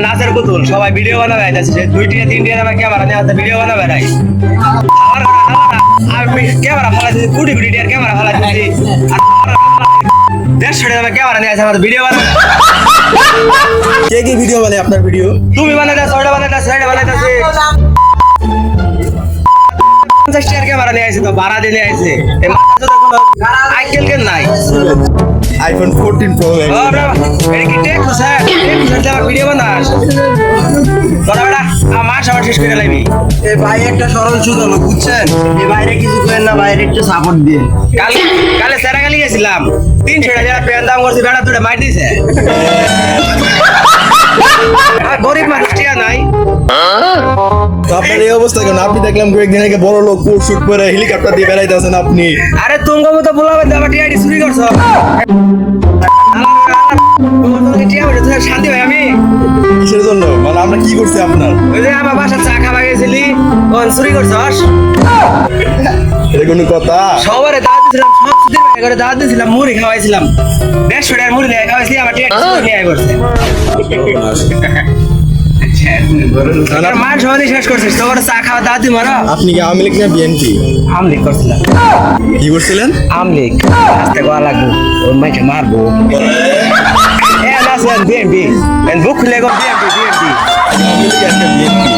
নাচের পুতুল সবাই ভিডিও বানাবে আইতাছে 2টা 3টা আমার ক্যামেরা নিয়ে ভিডিও বানাবে রাই আমি ক্যামেরা ফালা দিছি কুড়ি কুড়ি টাকার ক্যামেরা ফালা দিছি আর 150 টাকা ক্যামেরা নিয়ে আসে আমার ভিডিও বানাবে কে কি ভিডিও বানায় আপনার ভিডিও? তুমি বানাইতাছ ওটা বানাইতাছ এটা বানাইতাছে 50 টাকার ক্যামেরা নিয়ে আসে তো ভাড়া দিয়ে নিয়ে আসে এই মাথা তো কোনো আইকেল কেন নাই আইফোন 14 প্রো ম্যাক্স। এটা কি টেক স্যার টেক ভিডিও বানাস তোরা বেটা আমার সবার শেষ করে লাইবি এই ভাই একটা সরল সুদল বুঝছেন, এই বাইরে কিছু করেন না, বাইরে একটু সাপোর্ট দিয়ে। কালে সেরা গালি গেছিলাম 300 টাকা পেন দাম করছি বেটা তুই মার দিছে গরিব মানুষ টিয়া নাই তো আপনার এই অবস্থা কেন? আপনি দেখলাম কয়েকদিন আগে বড় লোক কোট শুট পরে হেলিকপ্টার দিয়ে বেড়াইতেছেন আপনি। আরে তুমি মতো বলাবে আমার টিআইডি চুরি করছো শান্তি ভাই আমি কিসের জন্য? মানে আমরা কি করছি আপনার? ওই যে আমার বাসার চা খাওয়া গেছিলি কোন চুরি করছস এটা কোনো কথা? সবারে দাওয়াত দিছিলাম সব সুদের ভাই করে দাওয়াত দিছিলাম মুড়ি খাওয়াইছিলাম 150 টাকার মুড়ি নিয়ে খাওয়াইছি আমার টিআইডি চুরি নিয়ে করছে আর মার সবাই শেষ করছিস তোর চা খাওয়া দাওয়াত দি মারো আপনি কি আওয়ামী লীগ না বিএনপি? আমলিক করছিলাম কি করছিলেন? আমলিক আস্তে গোয়া লাগবো ওর মাইকে মারবো এ নাসেন বিএনপি এন্ড বুক খুলে গো বিএনপি আওয়ামী লীগ একটা বিএনপি।